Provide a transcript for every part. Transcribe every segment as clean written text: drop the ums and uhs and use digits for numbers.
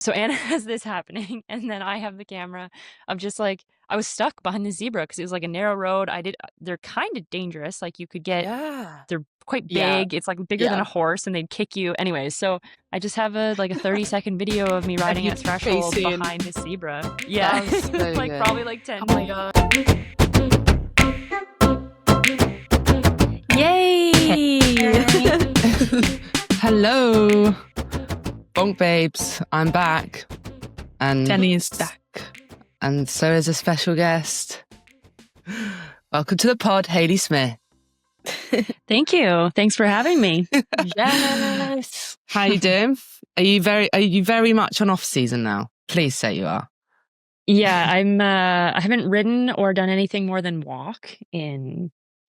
So Anna has this happening, and then I have the camera of just like I was stuck behind the zebra because it was like a narrow road. They're kind of dangerous. Like you could get Yeah. they're quite Yeah. big. It's like bigger than a horse, and they'd kick you. Anyways, so I just have a 30-second video of me riding you at threshold facing. behind the zebra. Yeah, That's so like good. probably like 10. Oh my god. Yay! Hello, Bonk Babes. I'm back. And Danni's back. And so is a special guest. Welcome to the pod, Hayley Smith. Thank you. Thanks for having me. Yes. How you doing? Are you very much on off season now? Please say you are. Yeah, I haven't ridden or done anything more than walk in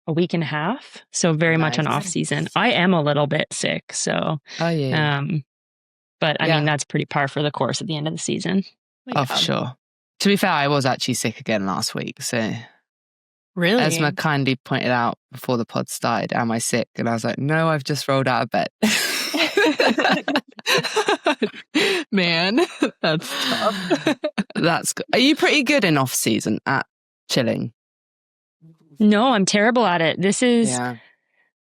a week and a half. So very much on off season. I am a little bit sick, so but I mean that's pretty par for the course at the end of the season. Oh, for sure. To be fair, I was actually sick again last week, so Really? Esma kindly pointed out before the pod started, am I sick? And I was like, no, I've just rolled out of bed. Man, that's tough. That's good. Are you pretty good in off season at chilling? No, I'm terrible at it. This is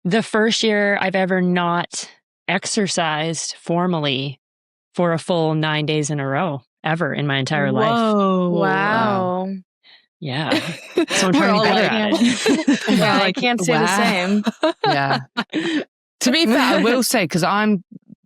the first year I've ever not exercised formally for a full 9 days in a row ever in my entire life. Wow. Yeah. So I'm trying to get better at it. Yeah, I can't say the same. Yeah. To be fair, I will say, because I'm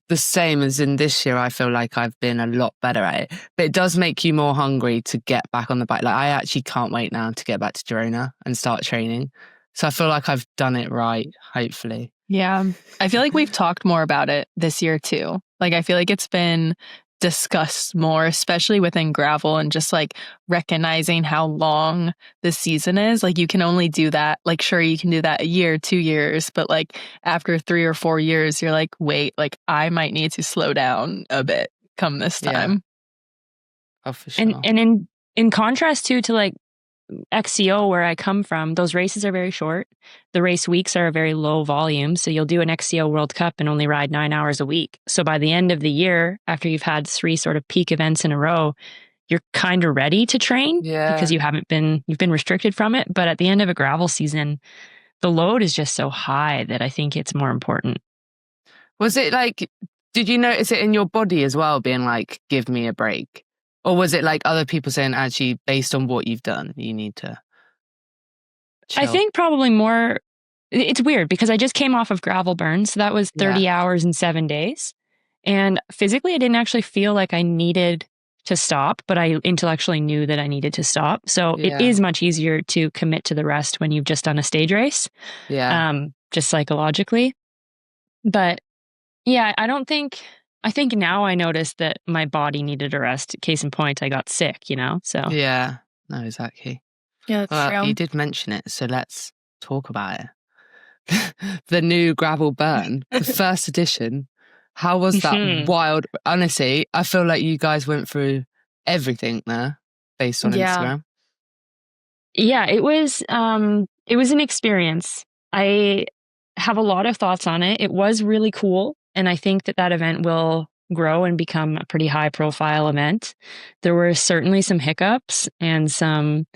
the same as in this year, I feel like I've been a lot better at it. But it does make you more hungry to get back on the bike. Like I actually can't wait now to get back to Girona and start training. So I feel like I've done it right, hopefully. Yeah. I feel like we've talked more about it this year too. Like I feel like it's been discussed more, especially within gravel, and just like recognizing how long the season is. Like you can only do that. Like sure, you can do that a year, 2 years, but like after 3 or 4 years, you're like, wait, like I might need to slow down a bit come this time. Yeah. Oh, for sure. And in contrast to like XCO where I come from, those races are very short. The race weeks are a very low volume. So you'll do an XCO World Cup and only ride 9 hours a week. So by the end of the year, after you've had 3 sort of peak events in a row, you're kind of ready to train because you've been restricted from it. But at the end of a gravel season, the load is just so high that I think it's more important. Was it like, did you notice it in your body as well, being like, give me a break? Or was it like other people saying, actually, based on what you've done, you need to chill? I think probably more, it's weird because I just came off of gravel burn. So that was 30 hours and 7 days. And physically, I didn't actually feel like I needed to stop, but I intellectually knew that I needed to stop. So it is much easier to commit to the rest when you've just done a stage race. Yeah. Just psychologically. But yeah, I think now I noticed that my body needed a rest. Case in point, I got sick, so. Yeah, no, exactly. Yeah, that's true. You did mention it, so let's talk about it. The new gravel burn, the first edition. How was that wild? Honestly, I feel like you guys went through everything there based on Instagram. Yeah, it was an experience. I have a lot of thoughts on it. It was really cool. And I think that event will grow and become a pretty high profile event. There were certainly some hiccups and some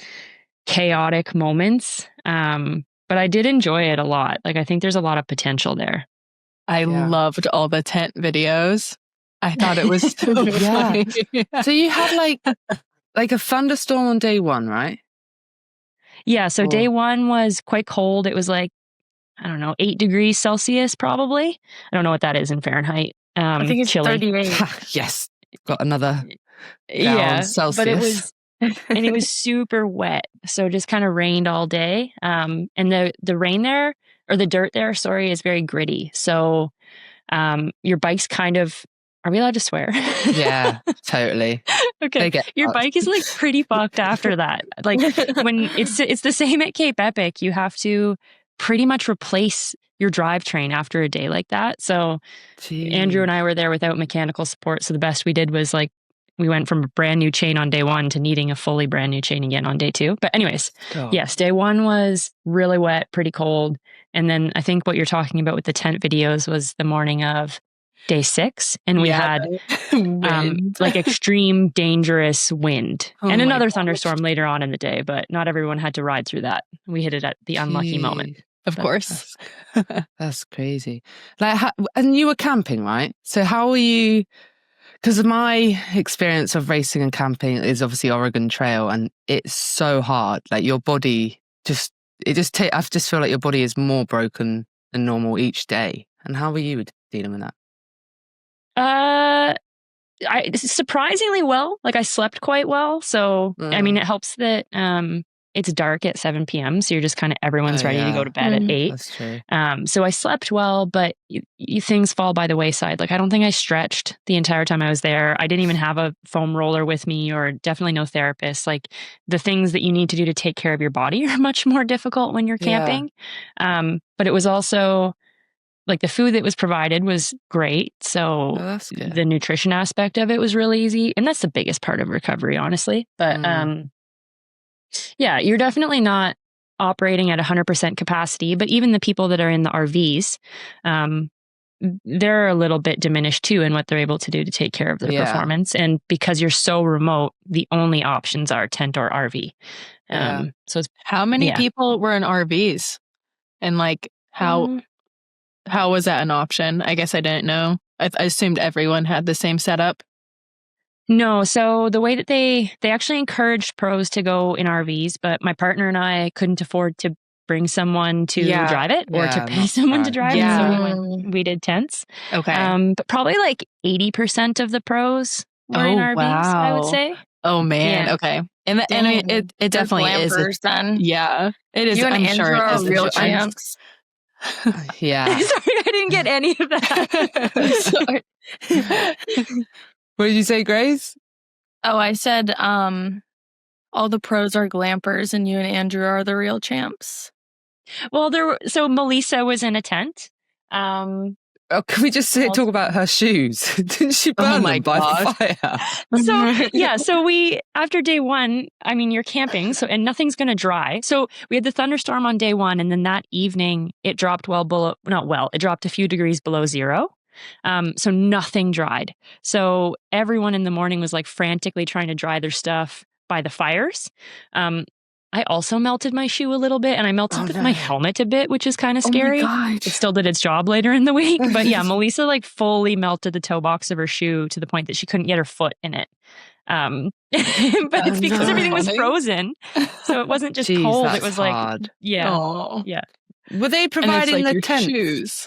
chaotic moments. But I did enjoy it a lot. Like, I think there's a lot of potential there. I loved all the tent videos. I thought it was so funny. So you had like a thunderstorm on day one, right? Yeah. So day one was quite cold. It was like, I don't know, 8 degrees Celsius, probably. I don't know what that is in Fahrenheit. I think it's chilly. 38. Yes. Got another Celsius. But it was super wet. So it just kind of rained all day. And the rain there, or the dirt there, sorry, is very gritty. So your bike's kind of, are we allowed to swear? Yeah, totally. Okay. Your bike is like pretty fucked after that. Like when it's the same at Cape Epic, you have to pretty much replace your drivetrain after a day like that. So Andrew and I were there without mechanical support. So the best we did was like, we went from a brand new chain on day one to needing a fully brand new chain again on day 2. But anyways, yes, day 1 was really wet, pretty cold. And then I think what you're talking about with the tent videos was the morning of. day 6, and we had like extreme dangerous wind and another thunderstorm later on in the day, but not everyone had to ride through that. We hit it at the unlucky moment. Of course. That's crazy. Like, and you were camping, right? So how were you? Because my experience of racing and camping is obviously Oregon Trail, and it's so hard. Like your body I just feel like your body is more broken than normal each day. And how were you dealing with that? Surprisingly well. Like I slept quite well. So, I mean, it helps that it's dark at 7 p.m. So you're just kind of, everyone's ready to go to bed at 8. That's true. So I slept well, but things fall by the wayside. Like I don't think I stretched the entire time I was there. I didn't even have a foam roller with me, or definitely no therapist. Like the things that you need to do to take care of your body are much more difficult when you're camping. But it was also like the food that was provided was great. So the nutrition aspect of it was really easy. And that's the biggest part of recovery, honestly. But yeah, you're definitely not operating at 100% capacity. But even the people that are in the RVs, they're a little bit diminished too in what they're able to do to take care of their performance. And because you're so remote, the only options are tent or RV. So it's, how many people were in RVs? And like how was that an option? I guess I didn't know. I assumed everyone had the same setup. No, so the way that they actually encouraged pros to go in RVs, but my partner and I couldn't afford to bring someone to drive it or to pay someone to drive it. So we did tents. Okay. But probably like 80% of the pros were in RVs, I would say. Oh man. Okay. And it definitely is. Then. Yeah. It is. You and I'm Andrew sure it are is real champs. Yeah. Sorry, I didn't get any of that. Sorry. What did you say, Grace? Oh, I said all the pros are glampers and you and Andrew are the real champs. Well, so Melissa was in a tent. Can we just talk about her shoes? Didn't she burn them by fire? So we, after day 1, I mean, you're camping, and nothing's going to dry. So we had the thunderstorm on day 1, and then that evening it dropped it dropped a few degrees below 0. So nothing dried. So everyone in the morning was like frantically trying to dry their stuff by the fires. I also melted my shoe a little bit, and I melted my helmet a bit, which is kind of scary. It still did its job later in the week. But yeah, Melissa like fully melted the toe box of her shoe to the point that she couldn't get her foot in it. But it's because everything was frozen. So it wasn't just cold. It was hard. like, yeah. Were they providing the tent shoes?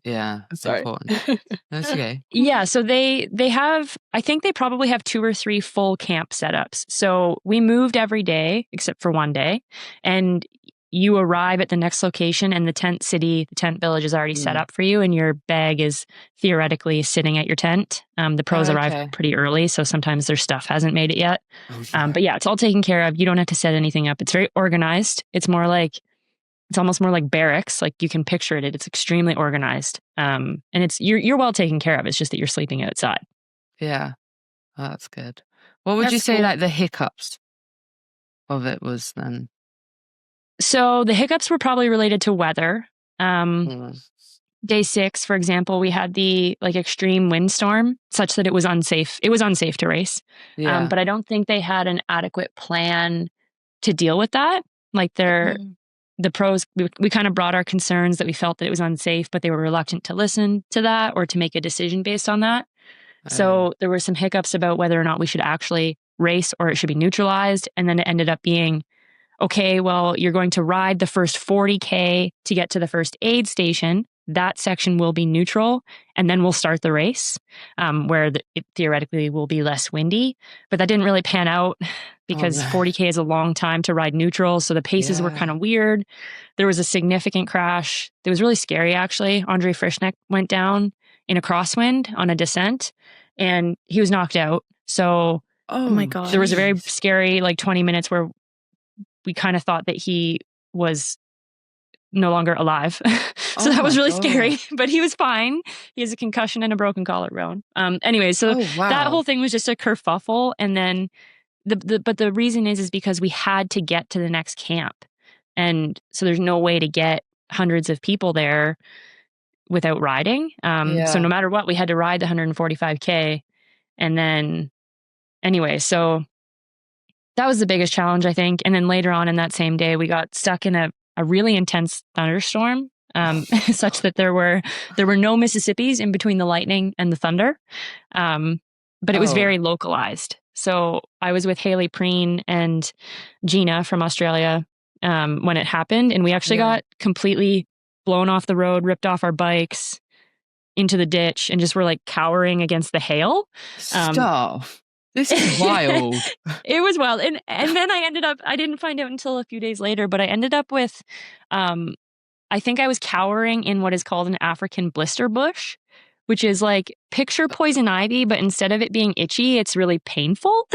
Yeah, sorry. Important. That's okay. Yeah, so they have, I think they probably have 2 or 3 full camp setups. So we moved every day except for one day, and you arrive at the next location and the tent village is already set up for you, and your bag is theoretically sitting at your tent. The pros arrive pretty early, so sometimes their stuff hasn't made it yet. But yeah, it's all taken care of. You don't have to set anything up. It's very organized. It's almost more like barracks. Like you can picture it. It's extremely organized. And you're well taken care of. It's just that you're sleeping outside. Yeah. Oh, that's good. What would you say like the hiccups of it was then? So the hiccups were probably related to weather. Day 6, for example, we had the like extreme windstorm such that it was unsafe. It was unsafe to race. But I don't think they had an adequate plan to deal with that. Like the pros, we kind of brought our concerns that we felt that it was unsafe, but they were reluctant to listen to that or to make a decision based on that. So there were some hiccups about whether or not we should actually race or it should be neutralized. And then it ended up being, okay, well, you're going to ride the first 40K to get to the first aid station. That section will be neutral, and then we'll start the race where it theoretically will be less windy. But that didn't really pan out because 40K is a long time to ride neutral. So the paces were kind of weird. There was a significant crash. It was really scary, actually. Andre Frischneck went down in a crosswind on a descent, and he was knocked out. So oh my God, there was a very scary 20 minutes where we kind of thought that he was no longer alive. So that was really scary, but he was fine. He has a concussion and a broken collarbone. Anyway, so that whole thing was just a kerfuffle. And then but the reason is because we had to get to the next camp. And so there's no way to get hundreds of people there without riding. So no matter what, we had to ride the 145K. And then anyway, so that was the biggest challenge, I think. And then later on in that same day, we got stuck in a really intense thunderstorm, such that there were no Mississippis in between the lightning and the thunder. But it was very localized. So I was with Haley Preen and Gina from Australia when it happened. And we actually got completely blown off the road, ripped off our bikes into the ditch, and just were like cowering against the hail. Stop. This is wild. It was wild. And then I didn't find out until a few days later, but I ended up with, I think I was cowering in what is called an African blister bush, which is like picture poison ivy, but instead of it being itchy, it's really painful.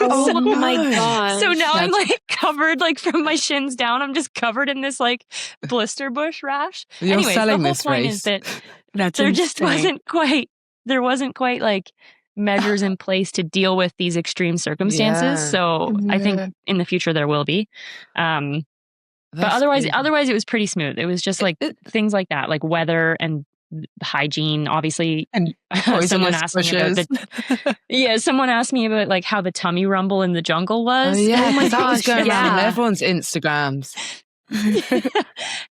Oh my gosh. So now I'm like covered, like from my shins down, I'm just covered in this like blister bush rash. You're Anyways, selling the whole this point race. is that That's there just insane. wasn't quite like measures in place to deal with these extreme circumstances. Yeah. So I think in the future there will be. But otherwise it was pretty smooth. It was just like things like that, like weather and hygiene, obviously. And someone asked me about like how the tummy rumble in the jungle was. Oh my that was gosh, going around around everyone's Instagrams.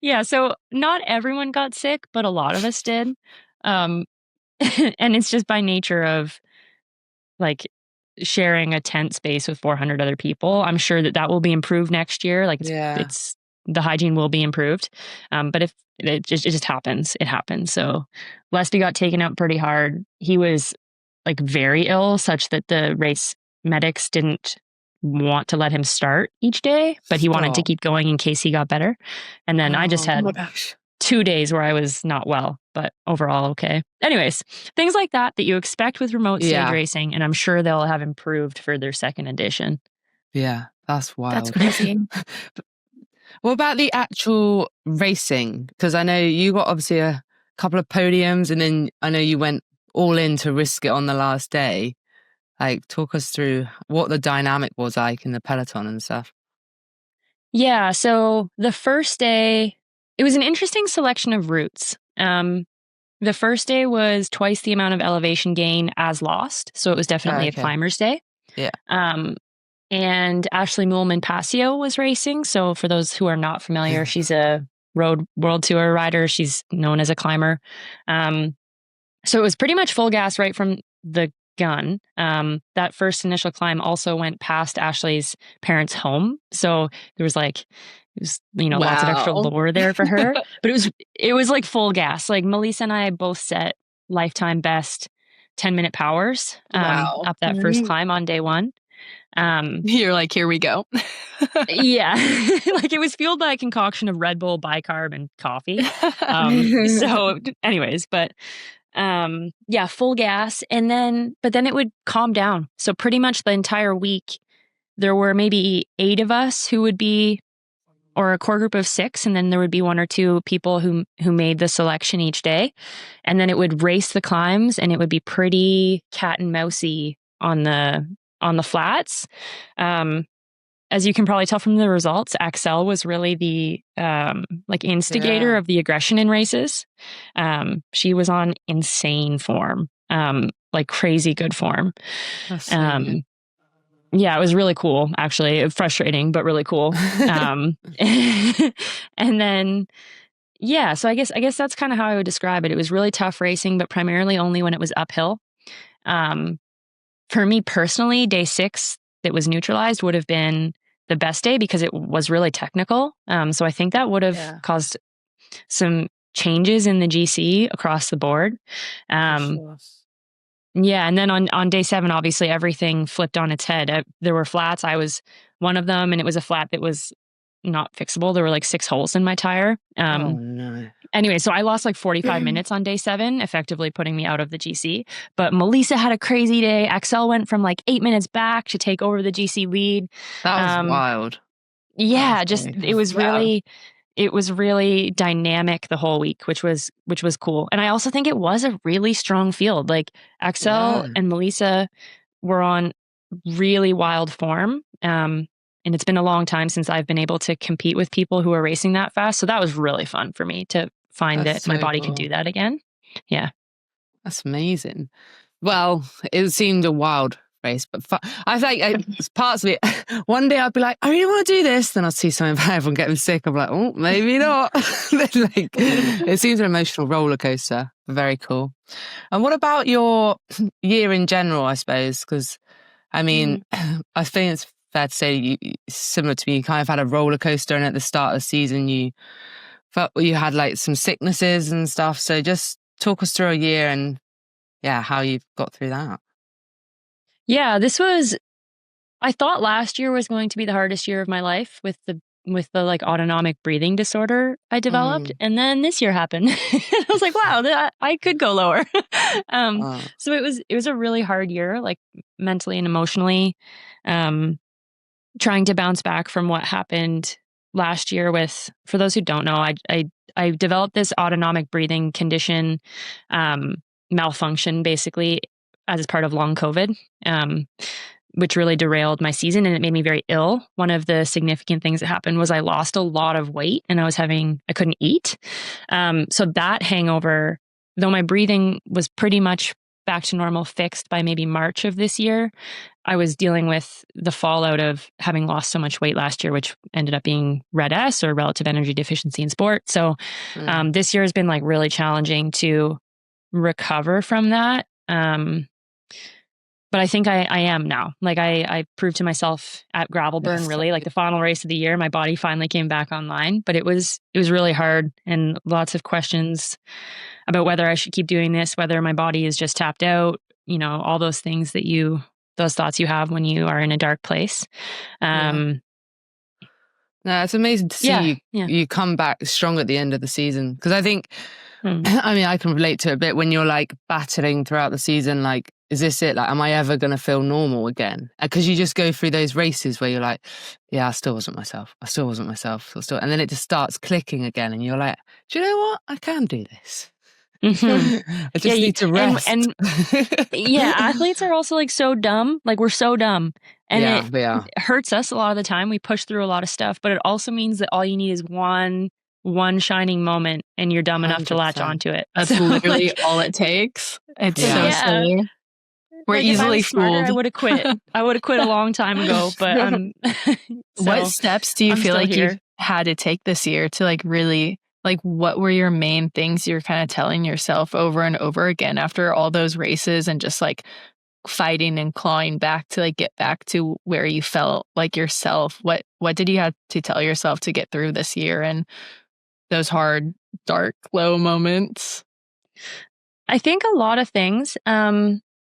Yeah, so not everyone got sick, but a lot of us did. And it's just by nature of like sharing a tent space with 400 other people. I'm sure that will be improved next year. Like it's the hygiene will be improved. But if it just happens, it happens. So Leslie got taken out pretty hard. He was like very ill, such that the race medics didn't want to let him start each day, but he wanted to keep going in case he got better. And then I just had 2 days where I was not well, but overall okay. Anyways, things like that you expect with remote stage racing, and I'm sure they'll have improved for their second edition. Yeah, that's wild. That's crazy. What about the actual racing? Because I know you got obviously a couple of podiums, and then I know you went all in to risk it on the last day. Like, talk us through what the dynamic was like in the peloton and stuff. Yeah, so the first day, it was an interesting selection of routes. The first day was twice the amount of elevation gain as lost, so it was definitely a climber's day. Yeah. And Ashley Moolman-Passio was racing. So for those who are not familiar, she's a road world tour rider. She's known as a climber. So it was pretty much full gas right from the gun. That first initial climb also went past Ashley's parents' home. So there was like, lots of extra lore there for her. But it was like full gas. Like Melissa and I both set lifetime best 10-minute powers up that first climb on day one. You're like, here we go. Yeah. Like it was fueled by a concoction of Red Bull, bicarb, and coffee. So anyways, but full gas. But then it would calm down. So pretty much the entire week, there were maybe 8 of us who would be, or a core group of 6. And then there would be 1 or 2 people who made the selection each day. And then it would race the climbs, and it would be pretty cat and mousey on the flats. As you can probably tell from the results, Axel was really the instigator of the aggression in races. She was on insane form, like crazy good form. Yeah, it was really cool, actually. Frustrating, but really cool. And then, so I guess that's kind of how I would describe it. It was really tough racing, but primarily only when it was uphill. For me personally, day 6 that was neutralized would have been the best day because it was really technical. So I think that would have caused some changes in the GC across the board. Yeah, and then on day 7, obviously everything flipped on its head. There were flats. I was one of them, and it was a flat that was not fixable. There were like 6 holes in my tire. Oh no. Anyway, so I lost like 45 minutes on day 7, effectively putting me out of the GC. But Melissa had a crazy day. Axel went from like 8 minutes back to take over the GC lead. That was wild. Yeah, it was really dynamic the whole week, which was cool. And I also think it was a really strong field. Like Axel and Melissa were on really wild form. And it's been a long time since I've been able to compete with people who are racing that fast. So that was really fun for me to find That's that my so body could cool. do that again. Yeah. That's amazing. Well, it seemed a wild race, but I think parts of it, one day I'd be like, I really want to do this. Then I'd see something about everyone getting sick. I'm like, oh, maybe not. It seems an emotional roller coaster. Very cool. And what about your year in general, I suppose? Because, I mean, I think it's fair to say, similar to me, you kind of had a roller coaster, and at the start of the season, you felt you had like some sicknesses and stuff. So just talk us through a year and how you've got through that. Yeah, I thought last year was going to be the hardest year of my life with the like autonomic breathing disorder I developed. And then this year happened. I was like, wow, I could go lower. So it was a really hard year, like mentally and emotionally, trying to bounce back from what happened last year for those who don't know, I developed this autonomic breathing condition, malfunction basically as part of long COVID, which really derailed my season and it made me very ill. One of the significant things that happened was I lost a lot of weight and I couldn't eat. So that hangover, though my breathing was pretty much back to normal, fixed by maybe March of this year, I was dealing with the fallout of having lost so much weight last year, which ended up being RED-S or relative energy deficiency in sport. So this year has been like really challenging to recover from that. But I think I am now. Like I proved to myself at Gravelburn, really, like the final race of the year, my body finally came back online. But it was really hard and lots of questions about whether I should keep doing this, whether my body is just tapped out, all those things those thoughts you have when you are in a dark place. No, it's amazing to see you come back strong at the end of the season. Because I think, I mean, I can relate to it a bit when you're like battling throughout the season, like, is this it? Like, am I ever going to feel normal again? Because you just go through those races where you're like, I still wasn't myself. And then it just starts clicking again. And you're like, do you know what? I can do this. I just need to rest. And athletes are also like so dumb. Like we're so dumb. And it hurts us a lot of the time. We push through a lot of stuff, but it also means that all you need is one shining moment and you're dumb enough to latch onto it. That's literally all it takes. It's so silly. We're easily fooled. I would have quit. I would have quit a long time ago, but what steps do you feel like you've had to take this year to like really, like what were your main things you're kind of telling yourself over and over again after all those races and just like fighting and clawing back to like get back to where you felt like yourself? What did you have to tell yourself to get through this year and those hard, dark, low moments? I think a lot of things.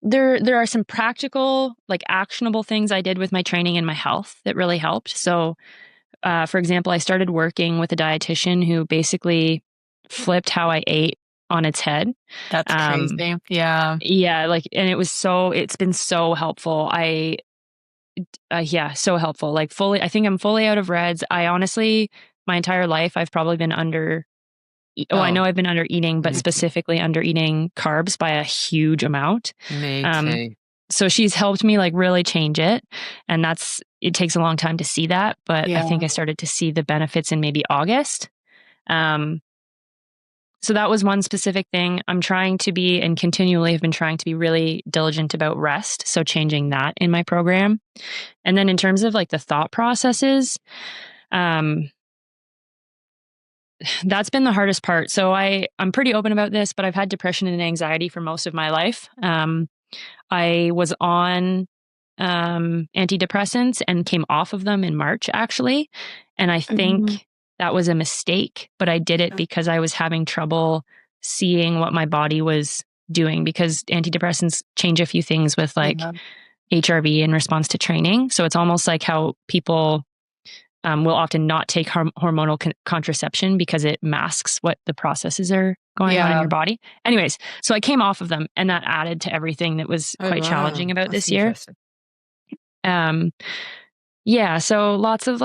There are some practical, like actionable things I did with my training and my health that really helped. So, for example, I started working with a dietitian who basically flipped how I ate on its head. That's crazy. Yeah. Yeah. Like, and it's been so helpful. So helpful. Like I think I'm fully out of reds. I honestly, my entire life, I've probably been I know I've been under eating, but specifically under eating carbs by a huge amount. Me too. So she's helped me like really change it. And it takes a long time to see that, but I think I started to see the benefits in maybe August. So that was one specific thing. I'm trying to be and continually have been trying to be really diligent about rest. So changing that in my program. And then in terms of like the thought processes, that's been the hardest part. So I'm pretty open about this, but I've had depression and anxiety for most of my life. I was on antidepressants and came off of them in March, actually. And I think that was a mistake, but I did it because I was having trouble seeing what my body was doing, because antidepressants change a few things with like HRV in response to training. So it's almost like how people will often not take hormonal contraception because it masks what the processes are going on in your body. Anyways, so I came off of them and that added to everything that was quite challenging about this year. So lots of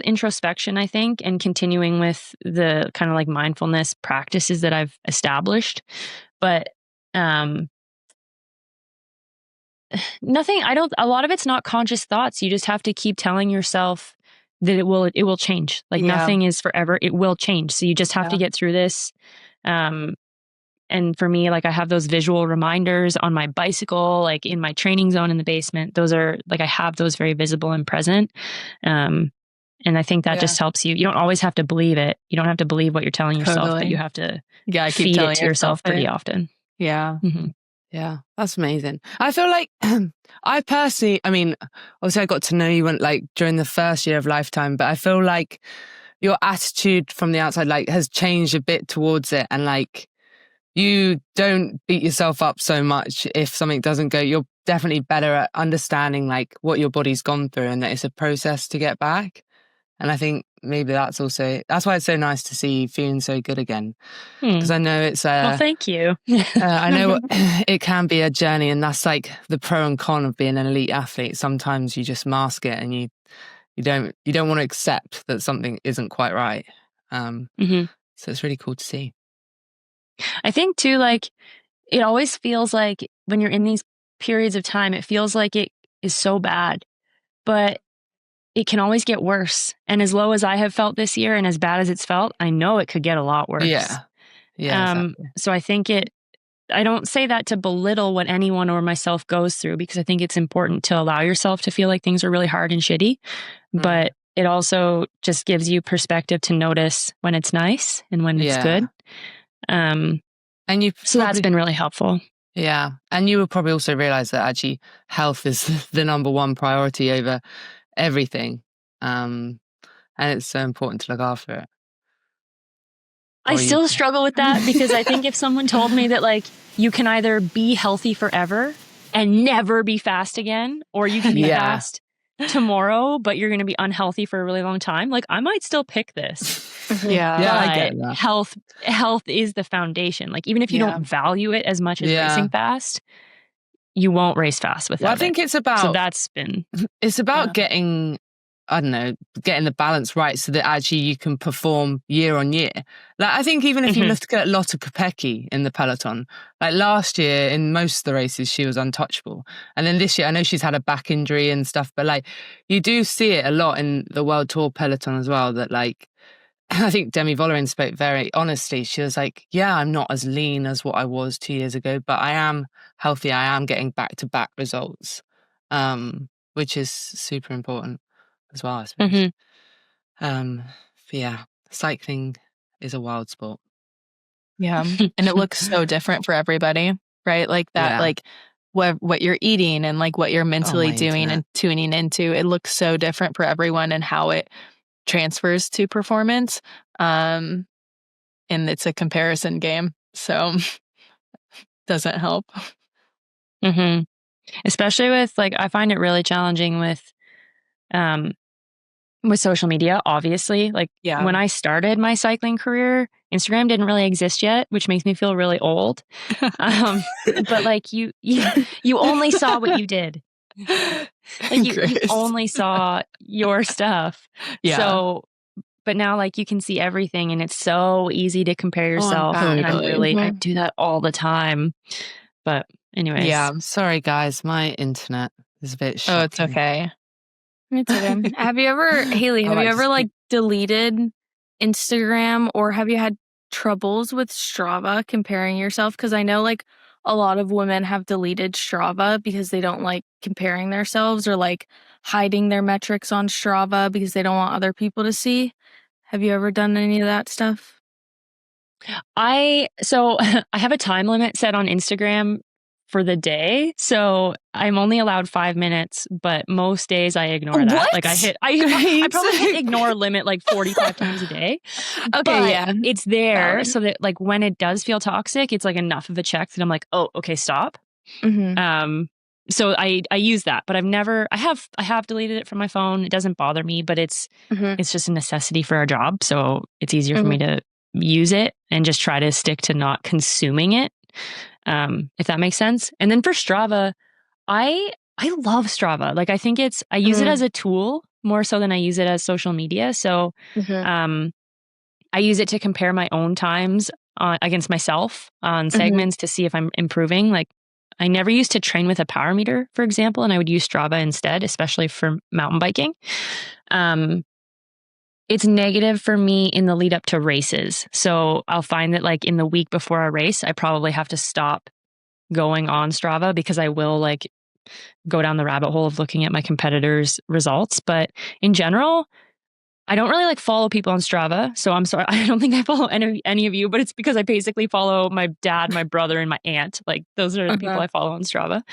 introspection, I think, and continuing with the kind of like mindfulness practices that I've established. But a lot of it's not conscious thoughts. You just have to keep telling yourself that it will change. Like nothing is forever. It will change. So you just have to get through this. And for me, like I have those visual reminders on my bicycle, like in my training zone in the basement. Those are like, I have those very visible and present. And I think that just helps you. You don't always have to believe it. You don't have to believe what you're telling yourself, but you have to feed it to yourself pretty often. Yeah. Mm-hmm. Yeah, that's amazing. I feel like I personally, I mean, obviously I got to know you like during the first year of Lifetime, but I feel like your attitude from the outside like has changed a bit towards it, and like you don't beat yourself up so much if something doesn't go. You're definitely better at understanding like what your body's gone through and that it's a process to get back. And I think maybe that's why it's so nice to see you feeling so good again. Because I know it's well, thank you. I know it can be a journey, and that's like the pro and con of being an elite athlete. Sometimes you just mask it, and you don't want to accept that something isn't quite right. So it's really cool to see. I think too, like it always feels like when you're in these periods of time, it feels like it is so bad, but it can always get worse. And as low as I have felt this year and as bad as it's felt, I know it could get a lot worse. Yeah. Exactly. So I think I don't say that to belittle what anyone or myself goes through, because I think it's important to allow yourself to feel like things are really hard and shitty. But it also just gives you perspective to notice when it's nice and when it's good. And so that's been really helpful. Yeah. And you will probably also realize that actually health is the number one priority over everything. And it's so important to look after it. I still struggle with that, because I think if someone told me that like you can either be healthy forever and never be fast again, or you can be fast tomorrow, but you're going to be unhealthy for a really long time, like I might still pick this. I get that. Health is the foundation. Like even if you don't value it as much as racing fast, you won't race fast without it. I think it's about, so that's been, it's about getting the balance right so that actually you can perform year on year. Like I think even if you look at Lotte Kopecky in the peloton, like last year in most of the races she was untouchable, and then this year I know she's had a back injury and stuff, but like you do see it a lot in the World Tour peloton as well, that like I think Demi Vollering spoke very honestly. She was like, yeah, I'm not as lean as what I was 2 years ago, but I am healthy. I am getting back-to-back results, which is super important as well, I suppose. But yeah, cycling is a wild sport. Yeah. And it looks so different for everybody, right? Like that, like what you're eating and like what you're mentally doing and tuning into, it looks so different for everyone and how it transfers to performance. And it's a comparison game. So doesn't help. Especially with like, I find it really challenging with social media, obviously. Like when I started my cycling career, Instagram didn't really exist yet, which makes me feel really old. But like you only saw what you did. Like you only saw your stuff. So, but now like you can see everything, and it's so easy to compare yourself. And I do that all the time. But anyways. Yeah, I'm sorry guys, my internet is a bit shocking. Oh, it's okay. It's okay. Have you ever, Haley, like deleted Instagram, or have you had troubles with Strava comparing yourself? Because I know like a lot of women have deleted Strava because they don't like comparing themselves, or like hiding their metrics on Strava because they don't want other people to see. Have you ever done any of that stuff? I have a time limit set on Instagram for the day, so I'm only allowed 5 minutes, but most days I ignore that. What? Like I probably hit ignore limit like 45 times a day. Okay, but it's there so that like when it does feel toxic, it's like enough of a check that I'm like, oh, okay, stop. So I use that, but I have deleted it from my phone. It doesn't bother me, but it's just a necessity for our job, so it's easier for me to use it and just try to stick to not consuming it. If that makes sense. And then for Strava, I love Strava. Like I think I use it as a tool more so than I use it as social media. So I use it to compare my own times against myself on segments to see if I'm improving. Like I never used to train with a power meter, for example, and I would use Strava instead, especially for mountain biking. it's negative for me in the lead up to races. So I'll find that like in the week before a race, I probably have to stop going on Strava because I will like go down the rabbit hole of looking at my competitors' results. But in general, I don't really like follow people on Strava. So I'm sorry. I don't think I follow any of you, but it's because I basically follow my dad, my brother, and my aunt. Like those are the people I follow on Strava.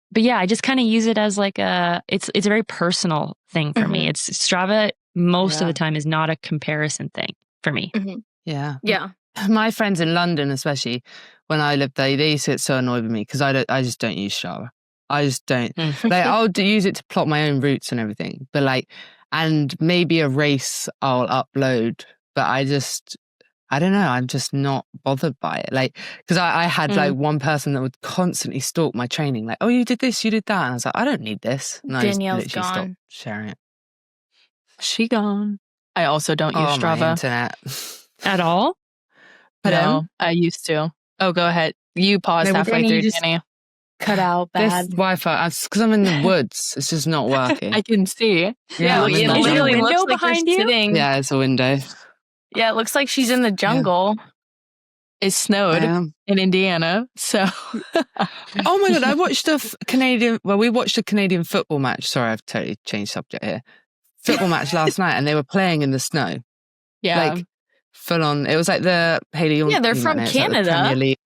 But yeah, I just kind of use it as like it's a very personal thing for me. It's Strava most of the time is not a comparison thing for me. Yeah. Yeah. My friends in London, especially when I lived there, they used to get so annoyed with me because I just don't use Strava. I just don't. Like I'll use it to plot my own routes and everything, but like, and maybe a race I'll upload, but I don't know. I'm just not bothered by it. Like, because I had like one person that would constantly stalk my training. Like, oh, you did this, you did that. And I was like, I don't need this. And Danielle's I just literally gone. stopped sharing it. She gone. I also don't use Strava. My internet. At all? No, I used to. Oh, go ahead. You paused halfway through, Danny. Cut out bad. This Wi-Fi, because I'm in the woods. It's just not working. I can see. Yeah, it it literally looks looks like behind you're you? sitting. Yeah, it's a window. Yeah, it looks like she's in the jungle. It snowed in Indiana, so. Oh my God, I watched we watched a Canadian football match. Sorry, I've totally changed subject here. Football match last night and they were playing in the snow. Yeah. Like, full on. It was like the Haley. Yeah, they're from Canada. Like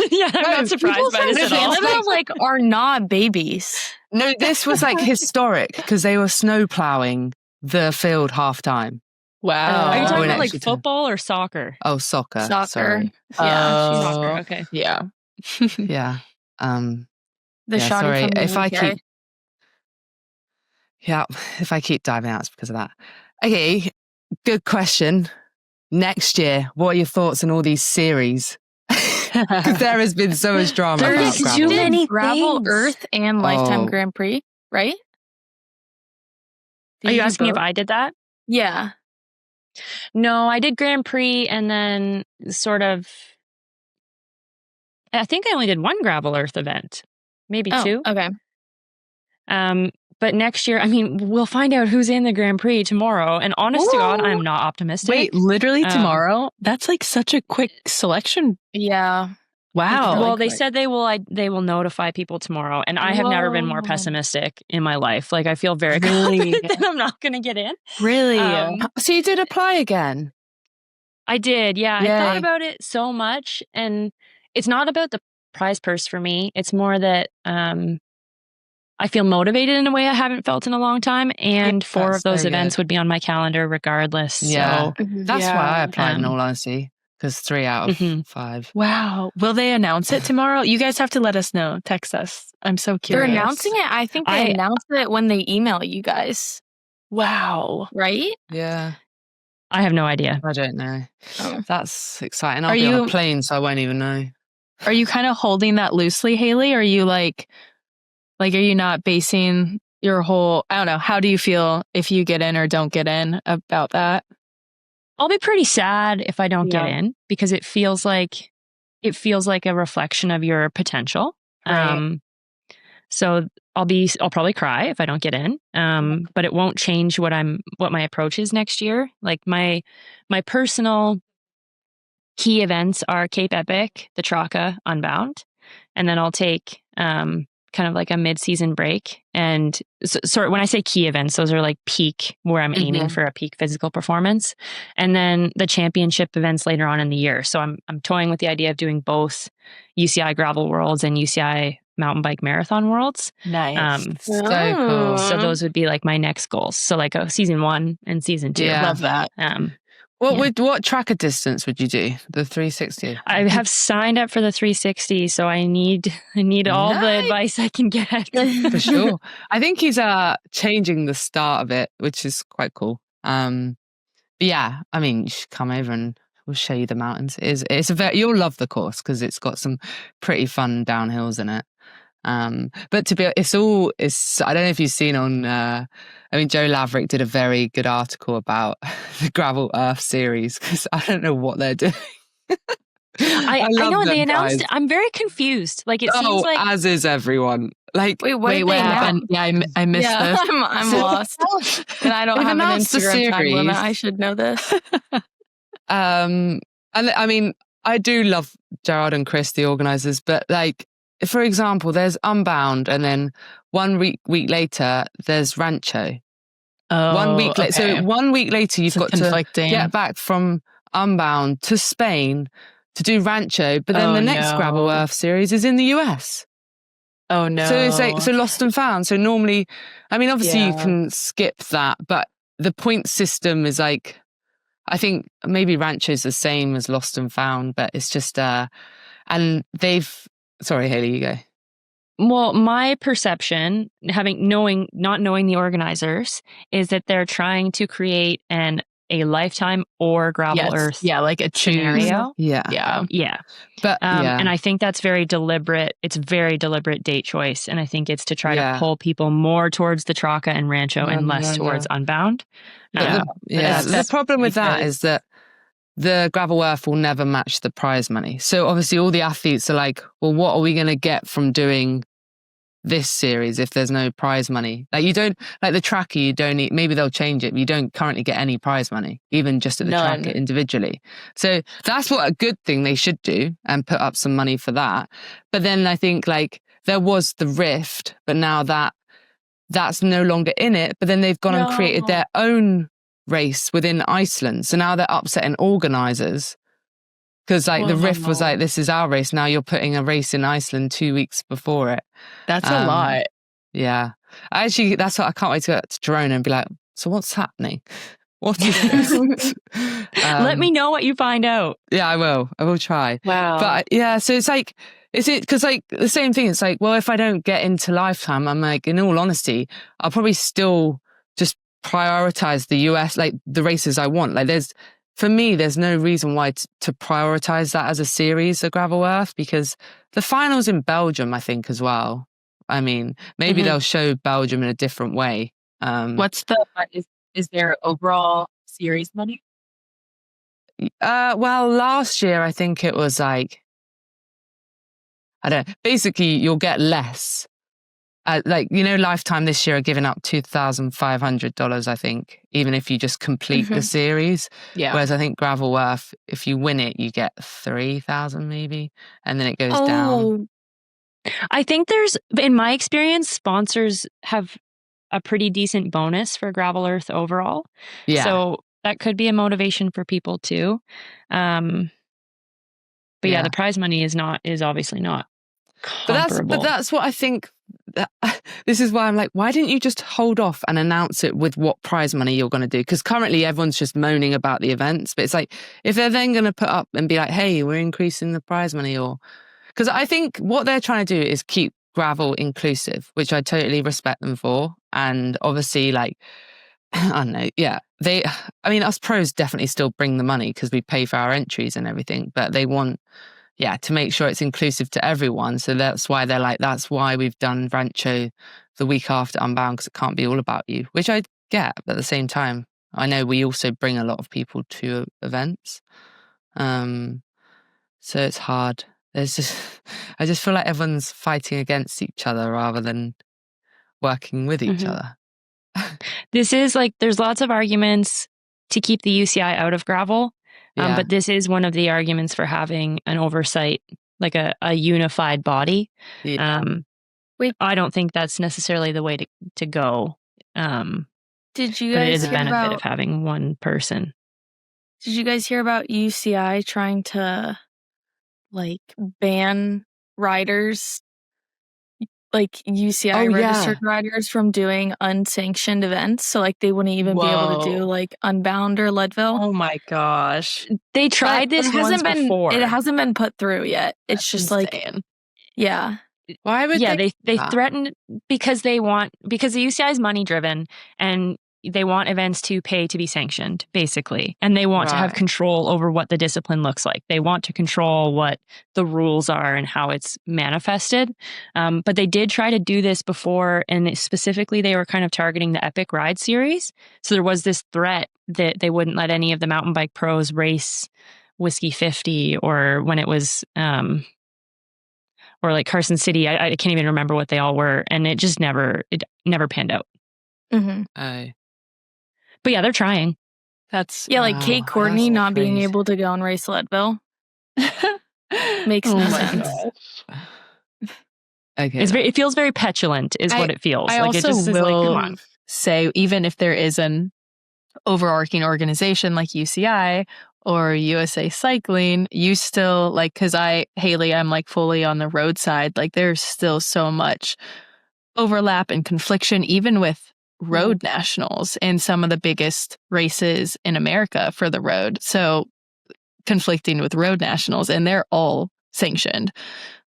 Yeah, I'm not surprised by this at all. Canada like are not babies. No, this was like historic because they were snow plowing the field half time. Wow. Are you talking in about like extra time. football or soccer? Oh, soccer. Soccer. Sorry. Yeah, Soccer. Okay. Yeah. Yeah. The yeah, shotty sorry. from the If I keep diving out, it's because of that. Okay, good question. Next year, what are your thoughts on all these series? Because there has been so much drama There's about too gravel. many Gravel, Earth, and Lifetime Oh. Grand Prix, right? Are you asking if I did that? Yeah. No, I did Grand Prix and then sort of. I think I only did one Gravel Earth event, maybe two. Okay. But next year, I mean, we'll find out who's in the Grand Prix tomorrow. And honest to God, I'm not optimistic. Wait, literally tomorrow? That's like such a quick selection. Yeah. Wow. Well, they said they will notify people tomorrow, and I have never been more pessimistic in my life. Like I feel very confident that I'm not going to get in. Really? So you did apply again? I did, yeah. Yay. I thought about it so much, and it's not about the prize purse for me. It's more that I feel motivated in a way I haven't felt in a long time, and 4 of those events would be on my calendar regardless. Yeah, so, that's why I applied. In all honesty. Because 3 out of 5. Wow. Will they announce it tomorrow? You guys have to let us know. Text us. I'm so curious. They're announcing it. I think they announced it when they email you guys. Wow. Right? Yeah. I have no idea. I don't know. Oh. That's exciting. I'll be on a plane, so I won't even know. Are you kind of holding that loosely, Haley? Are you like, are you not basing your whole, I don't know, how do you feel if you get in or don't get in about that? I'll be pretty sad if I don't get in because it feels like a reflection of your potential. Right. So I'll probably cry if I don't get in. But it won't change what my approach is next year. Like my personal key events are Cape Epic, the Traca, Unbound, and then I'll take kind of like a mid-season break. And so when I say key events, those are like peak where I'm aiming for a peak physical performance. And then the championship events later on in the year. So I'm toying with the idea of doing both UCI Gravel Worlds and UCI Mountain Bike Marathon Worlds. Nice. So cool. So those would be like my next goals. So like season 1 and season 2. Yeah. Love that. What tracker distance would you do? The 360? I have signed up for the 360, so I need all the advice I can get. For sure. I think he's changing the start of it, which is quite cool. But yeah, I mean, you should come over and we'll show you the mountains. You'll love the course because it's got some pretty fun downhills in it. But to be, I don't know if you've seen on, Joe Laverick did a very good article about the Gravel Earth series because I don't know what they're doing. I know they announced it. I'm very confused. Like it seems like as is everyone. Like, Wait, what Wait, did what they happened? announce? Yeah, I missed Yeah, this. I'm So- lost. And I don't They've have an announced the Instagram time limit. series. I should know this. And I mean, I do love Gerard and Chris, the organisers, but like, for example, there's Unbound, and then 1 week later there's Rancho. Oh, 1 week later, okay. so 1 week later you've So got to conflicting. get back from Unbound to Spain to do Rancho, but then Oh, the next no. Gravel Earth series is in the US. Oh no. So it's like Lost and Found. So normally, I mean, obviously you Yeah. can skip that, but the point system is like, I think maybe Rancho's the same as Lost and Found, but it's just and sorry, Hayley, you go. Well, my perception, not knowing the organizers, is that they're trying to create a Lifetime or Gravel Earth like a scenario. Yeah. Yeah. But And I think that's very deliberate. It's very deliberate date choice. And I think it's to try to pull people more towards the Traca and Rancho and less towards Unbound. The problem with that is that the Gravel Earth will never match the prize money. So obviously all the athletes are like, well, what are we going to get from doing this series if there's no prize money? Like, you don't, like the Tracker, you don't need, maybe they'll change it, but you don't currently get any prize money, even just at the Tracker individually. So that's what a good thing they should do, and put up some money for that. But then I think like there was the Rift, but now that's no longer in it. But then they've gone and created their own race within Iceland. So now they're upsetting organisers. Because like the Rift was like, this is our race. Now you're putting a race in Iceland 2 weeks before it. That's a lot. Yeah. That's what I can't wait to get to Girona and be like, so what's happening? What is this? Let me know what you find out. Yeah, I will. I will try. Wow. But yeah, so it's like, because like the same thing, it's like, well, if I don't get into Lifetime, I'm like, in all honesty, I'll probably still just prioritize the US, like the races I want. Like for me, there's no reason why to prioritize that as a series of Gravel Earth, because the final's in Belgium, I think, as well. I mean, maybe they'll show Belgium in a different way. What's is there overall series money? Well, last year, I think it was like, basically you'll get less. Like, Lifetime this year are giving up $2,500, I think, even if you just complete the series. Yeah. Whereas I think Gravel Earth, if you win it, you get 3,000 maybe, and then it goes down. I think in my experience, sponsors have a pretty decent bonus for Gravel Earth overall. Yeah. So that could be a motivation for people too. But yeah, the prize money is obviously not comparable. But that's what I think. This is why I'm like, why didn't you just hold off and announce it with what prize money you're going to do? Because currently everyone's just moaning about the events. But it's like, if they're then going to put up and be like, hey, we're increasing the prize money, because I think what they're trying to do is keep gravel inclusive, which I totally respect them for. And obviously, like, I don't know, yeah, us pros definitely still bring the money because we pay for our entries and everything, but they want, to make sure it's inclusive to everyone. So that's why they're like, that's why we've done Rancho the week after Unbound, because it can't be all about you, which I get. But at the same time, I know we also bring a lot of people to events. So it's hard. I just feel like everyone's fighting against each other rather than working with each other. This is like, there's lots of arguments to keep the UCI out of gravel. But this is one of the arguments for having an oversight, like a unified body. Yeah. I don't think that's necessarily the way to go. Did you guys but it is a hear benefit of having one person. Did you guys hear about UCI trying to like ban riders, like UCI registered riders, from doing unsanctioned events? So like they wouldn't even be able to do like Unbound or Leadville. Oh my gosh. They tried this once before. It hasn't been put through yet. It's That's just insane. like, yeah. Why would they threatened because the UCI is money driven and they want events to pay to be sanctioned, basically. And they want to have control over what the discipline looks like. They want to control what the rules are and how it's manifested. But they did try to do this before, and specifically they were kind of targeting the Epic Ride series. So there was this threat that they wouldn't let any of the mountain bike pros race Whiskey 50, or when it was or like Carson City. I can't even remember what they all were. And it just never panned out. Mm-hmm. Oh. But yeah, they're trying. That's like Kate Courtney not being able to go and race Leadville makes no sense. Okay. It feels very petulant is what it feels. I like also it just is like, come on. say, even if there is an overarching organization like UCI or USA Cycling, you still like, because Haley, I'm like fully on the road side. Like there's still so much overlap and confliction, even with road nationals and some of the biggest races in America for the road. So conflicting with road nationals, and they're all sanctioned.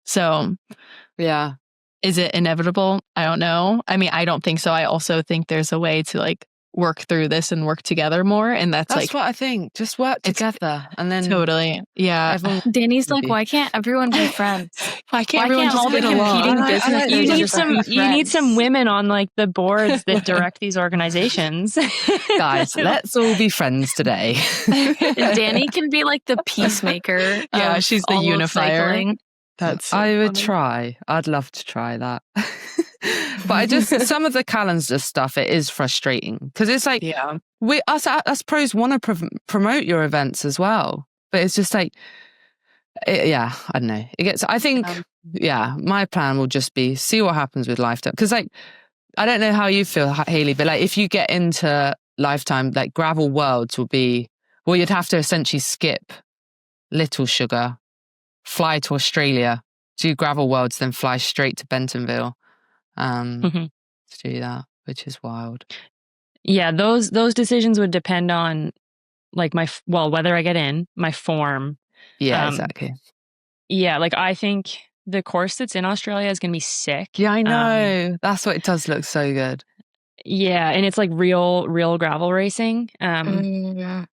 So yeah. Is it inevitable? I don't know. I mean, I don't think so. I also think there's a way to like work through this and work together more. And that's like what I think. Just work together and then totally. Yeah. Danny's like, why can't everyone be friends? Why can't everyone all just be get along? competing businesses? You need some women on like the boards that direct these organizations. Guys, let's all be friends today. Danny can be like the peacemaker. Yeah, she's the unifier. That's I would try. I'd love to try that. But some of the calendar stuff, it is frustrating because it's like, us pros want to promote your events as well. But it's just like, I don't know. I think, my plan will just be see what happens with Lifetime. Because like, I don't know how you feel, Haley, but like if you get into Lifetime, like Gravel Worlds will be, well, you'd have to essentially skip Little Sugar, fly to Australia, do Gravel Worlds, then fly straight to Bentonville to do that, which is wild. Yeah, those decisions would depend on like whether I get in, my form. Yeah, exactly. Yeah, like I think the course that's in Australia is going to be sick. Yeah, I know. That's what it does look so good. Yeah, and it's like real gravel racing. Yeah.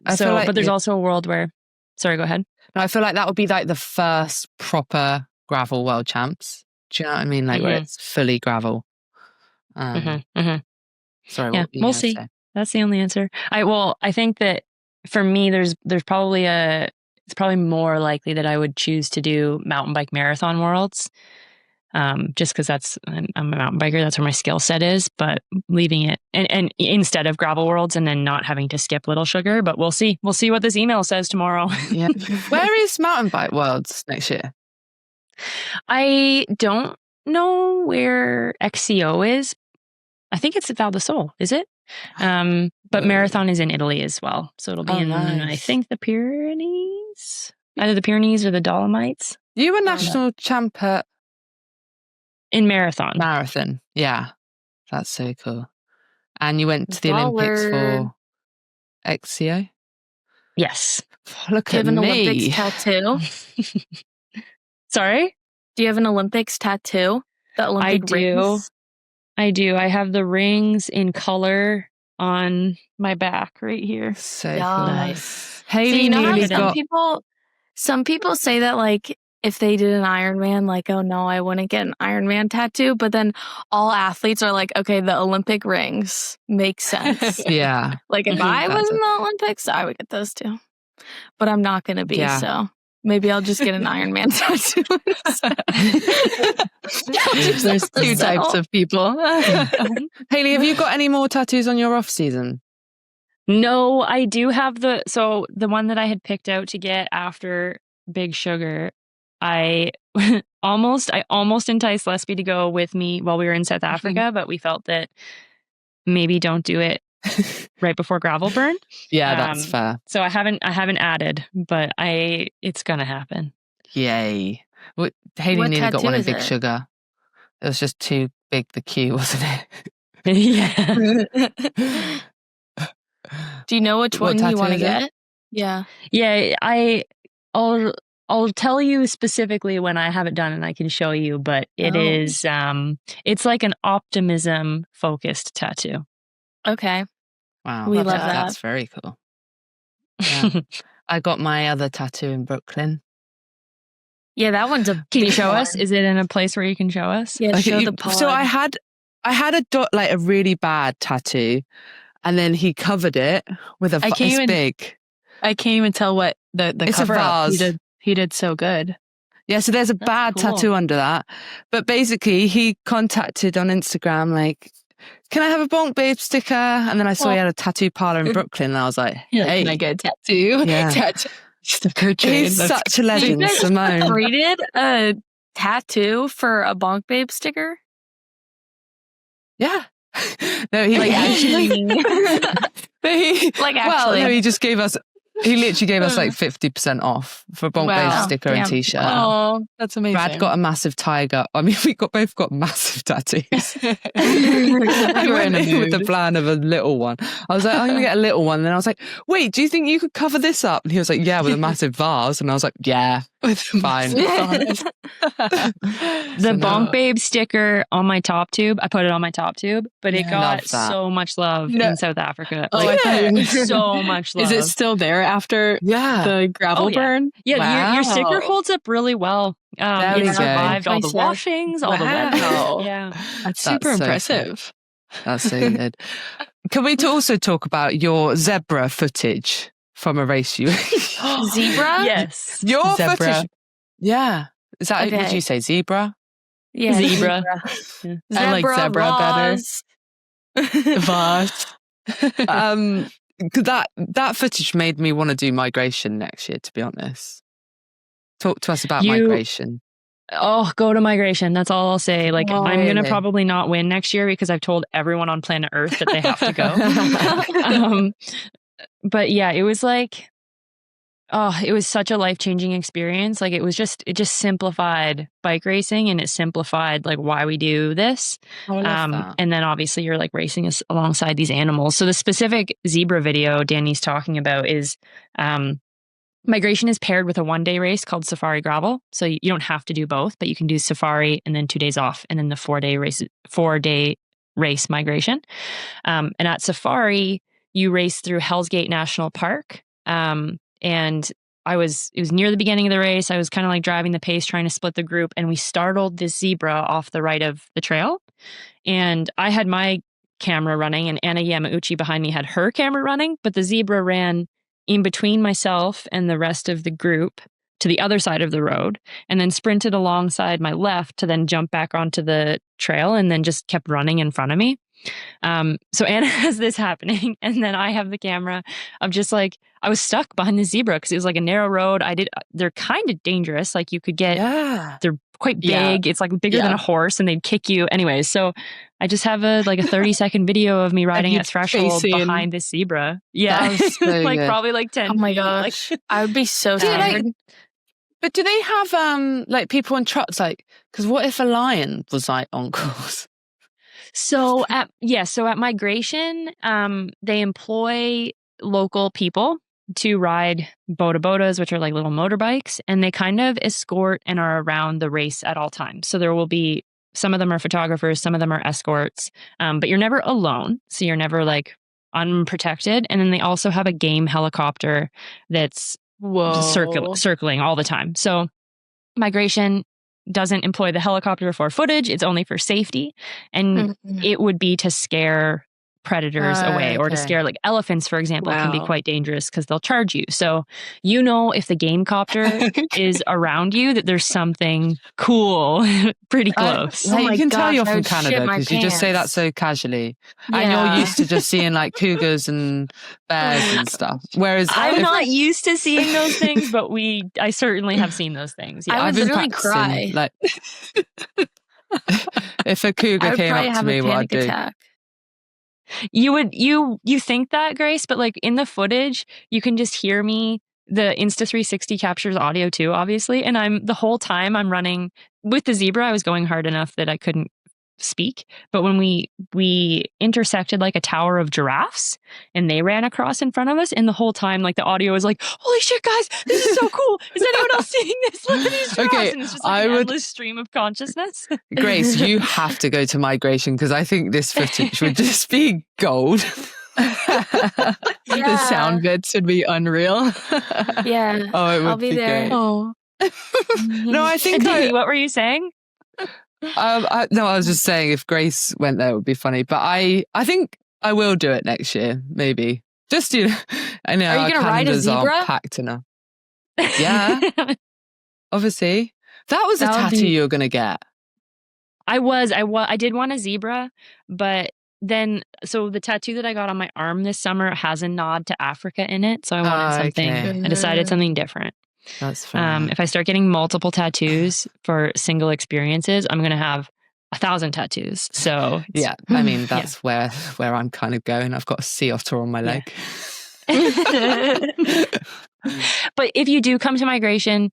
But there's also a world where, sorry, go ahead. No, I feel like that would be like the first proper gravel world champs. Do you know what I mean? Like where it's fully gravel. Sorry, yeah, we'll see. Say? That's the only answer. I think that for me, there's probably it's probably more likely that I would choose to do mountain bike marathon worlds. Just because I'm a mountain biker, that's where my skill set is, but leaving it and instead of gravel worlds and then not having to skip Little Sugar, but we'll see what this email says tomorrow. Yeah. Where is mountain bike worlds next year? I don't know where XCO is. I think it's at Val di Sole, is it? But marathon is in Italy as well. So it'll be I think the Pyrenees, either the Pyrenees or the Dolomites. You were national champ at in marathon. Yeah. That's so cool. And you went to the Olympics for XCO? Yes. Look at me. Do you have an Olympics tattoo? Sorry? Do you have an Olympics tattoo? The Olympic rings? I do. I have the rings in color on my back right here. So cool. Nice. Haley, so you know how some people say that like if they did an Ironman, like, oh no, I wouldn't get an Ironman tattoo. But then all athletes are like, okay, the Olympic rings make sense. Yeah. Like if I was in the Olympics, I would get those too. But I'm not going to be, so maybe I'll just get an Ironman tattoo. There's two types of people. Haley, have you got any more tattoos on your off season? No, I do have the one that I had picked out to get after Big Sugar. I almost enticed Lesby to go with me while we were in South Africa, but we felt that maybe don't do it right before Gravel Burn. Yeah, that's fair. So I haven't added, but it's gonna happen. Yay! Haley nearly got one in Big Sugar. It was just too big the queue, wasn't it? Yeah. Do you know which one you want to get? Yeah. Yeah, I'll tell you specifically when I have it done and I can show you, but it is it's like an optimism focused tattoo. Okay. Wow. We love that. That's very cool. Yeah. I got my other tattoo in Brooklyn. Yeah, that one's a Can you show us? Is it in a place where you can show us? Yeah, show the pod. So I had a really bad tattoo, and then he covered it with it's big. I can't even tell what the it's cover a vase. He did so good. Yeah, so there's a That's bad cool. tattoo under that. But basically, he contacted on Instagram, like, can I have a Bonk Babes sticker? And then I saw he had a tattoo parlor in Brooklyn, and I was like, hey. Can I get a tattoo? Yeah. Tattoo sticker trade. He's such a legend, guys Simone. traded a tattoo for a Bonk Babe sticker? Yeah. No, he Like, actually. Well, no, he just gave us. He literally gave us like 50% off for a Bonk Babes sticker and t-shirt. Oh, that's amazing. Brad got a massive tiger. I mean, we both got massive tattoos. I went in with the plan of a little one. I was like, I'm going to get a little one. And then I was like, wait, do you think you could cover this up? And he was like, yeah, with a massive vase. And I was like, yeah, fine. The Bonk Babe sticker on my top tube, I put it on my top tube, but it got so much love in South Africa. Like, so much love. Is it still there after the gravel burn? Yeah, your sticker holds up really well. It survived all the washings, all the weather. Yeah. That's super impressive. That's so good. Can we also talk about your zebra footage from a race you... Zebra? Yes. Your zebra. footage. Yeah. Is that, what did you say, zebra? Yeah. Zebra. Yeah. I like zebra better. Vase. That footage made me want to do migration next year, to be honest. Talk to us about migration. Oh, go to migration. That's all I'll say. Like, I'm going to probably not win next year because I've told everyone on planet Earth that they have to go. But yeah, it was like, it was such a life-changing experience. Like, it just simplified bike racing, and it simplified like why we do this. And then obviously you're like racing alongside these animals. So the specific zebra video Danny's talking about is, migration is paired with a one-day race called Safari Gravel. So you don't have to do both, but you can do Safari and then 2 days off, and then the 4-day race migration. And at Safari, you race through Hell's Gate National Park. And it was near the beginning of the race. I was kind of like driving the pace, trying to split the group, and we startled this zebra off the right of the trail. And I had my camera running, and Anna Yamauchi behind me had her camera running, but the zebra ran in between myself and the rest of the group to the other side of the road, and then sprinted alongside my left to then jump back onto the trail, and then just kept running in front of me. So Anna has this happening, and then I have the camera of just like, I was stuck behind the zebra because it was like a narrow road. They're kind of dangerous. Like, you could get, they're quite big. It's like bigger than a horse, and they'd kick you. Anyways, so I just have a 30-second video of me riding at threshold behind this zebra. Yeah. So like good. probably like 10. Oh my gosh. I would be so scared. But do they have like people on trucks? Like, because what if a lion was like on course? So at migration, they employ local people to ride bodas, which are like little motorbikes, and they kind of escort and are around the race at all times. So there will be, some of them are photographers, some of them are escorts, but you're never alone. So you're never like unprotected. And then they also have a game helicopter that's circling all the time. So migration doesn't employ the helicopter for footage. It's only for safety. And it would be to scare predators away, or to scare, like, elephants, for example, can be quite dangerous because they'll charge you. So, if the game copter is around you, that there's something cool pretty close. You can tell you're from Canada because you just say that so casually. Yeah. And you're used to just seeing like cougars and bears and stuff. Whereas I'm not used to seeing those things, but I certainly have seen those things. Yeah. I would literally cry. Like, if a cougar came up to me, what I'd do. Attack. You think that, Grace, but like in the footage, you can just hear me. The Insta360 captures audio too, obviously. And the whole time I'm running with the zebra, I was going hard enough that I couldn't speak. But when we intersected like a tower of giraffes, and they ran across in front of us, and the whole time like the audio was like, holy shit, guys, this is so cool. Is anyone else seeing this? Look at these giraffes. Okay, and it's just like an endless stream of consciousness. Grace, you have to go to migration because I think this footage would just be gold. The sound bits would be unreal. Yeah. Oh, it would I'll be there. great. Oh. No, I think what were you saying? I was just saying if Grace went there, it would be funny. But I think I will do it next year, maybe. Just, I know Are you our going to ride a calendars zebra? aren't packed enough. Yeah, obviously. That was a tattoo you were going to get. I did want a zebra, but then, so the tattoo that I got on my arm this summer has a nod to Africa in it. So I wanted something, I decided something different. That's fine. If I start getting multiple tattoos for single experiences, I'm going to have 1,000 tattoos. So yeah, I mean, that's where I'm kind of going. I've got a sea otter on my leg. But if you do come to migration,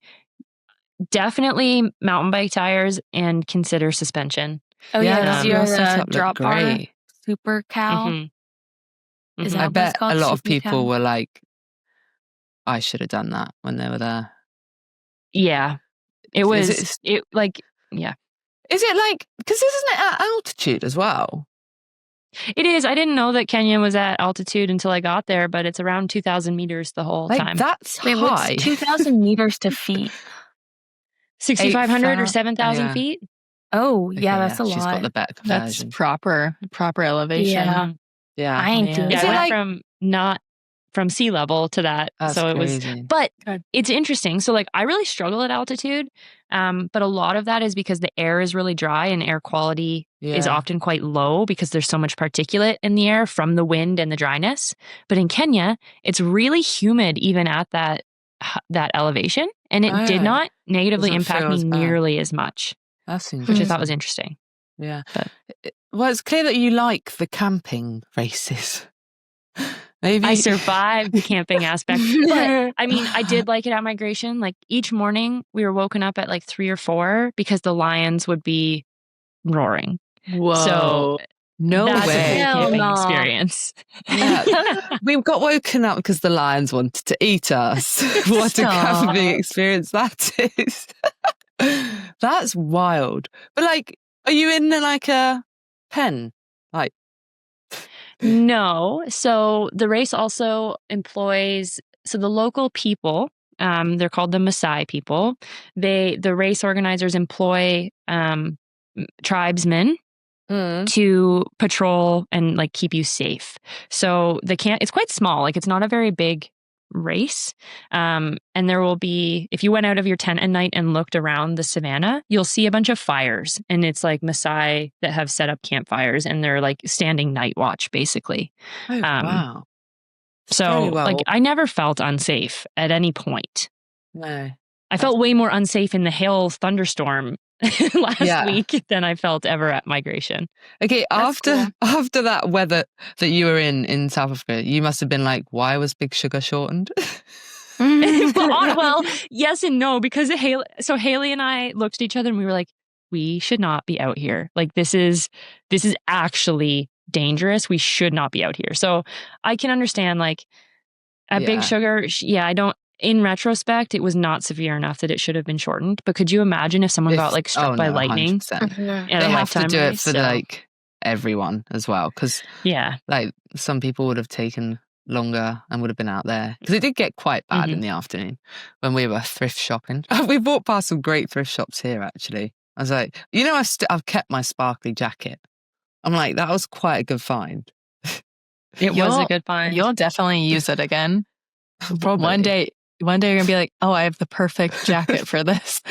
definitely mountain bike tires and consider suspension. Oh yeah, you have a drop bar, Super Cal. Mm-hmm. Is that I bet called? a lot of Super people Cal? were like, I should have done that when they were there. Yeah, it was. Is it like because isn't it at altitude as well? It is. I didn't know that Kenya was at altitude until I got there, but it's around 2,000 meters the whole time. That's high. What's 2,000 meters to feet? 6,500 or 7,000 feet. Oh, yeah, that's a lot. She's got the better conversion. That's proper elevation. Yeah. I ain't doing it. I went from sea level to that. That's so it crazy. was, but it's interesting. So like I really struggle at altitude. But a lot of that is because the air is really dry and air quality is often quite low because there's so much particulate in the air from the wind and the dryness. But in Kenya, it's really humid even at that elevation. And it did not negatively impact me nearly as much. That's interesting. Which I thought was interesting. Yeah. Well, it's clear that you like the camping races. Maybe I survived the camping aspect. But I mean, I did like it at migration. Like each morning we were woken up at like 3 or 4 because the lions would be roaring. Whoa. So no that's way. a camping experience. Yeah. We got woken up because the lions wanted to eat us. What a camping experience that is. That's wild. But like, are you in like a pen? Like, no. So the race also employs, so the local people, they're called the Maasai people. The race organizers employ tribesmen to patrol and like keep you safe. So it's quite small. Like it's not a very big race. And there will be, if you went out of your tent at night and looked around the savannah, you'll see a bunch of fires. And it's like Maasai that have set up campfires and they're like standing night watch basically. Oh, wow. So like I never felt unsafe at any point. No. I felt way more unsafe in the hail thunderstorm last week than I felt ever at migration. Okay, after that weather that you were in South Africa, you must have been like, why was Big Sugar shortened? Well, yes and no, because Haley and I looked at each other and we were like, we should not be out here. Like this is actually dangerous. We should not be out here. So I can understand like at Big Sugar, I don't. In retrospect, it was not severe enough that it should have been shortened. But could you imagine if someone got like struck by lightning? 100%. They have to do it for like everyone as well, because like some people would have taken longer and would have been out there because it did get quite bad in the afternoon when we were thrift shopping. We walked past some great thrift shops here. Actually, I was like, I've kept my sparkly jacket. I'm like, that was quite a good find. It was a good find. You'll definitely use it again. Probably. One day you're going to be like, oh, I have the perfect jacket for this.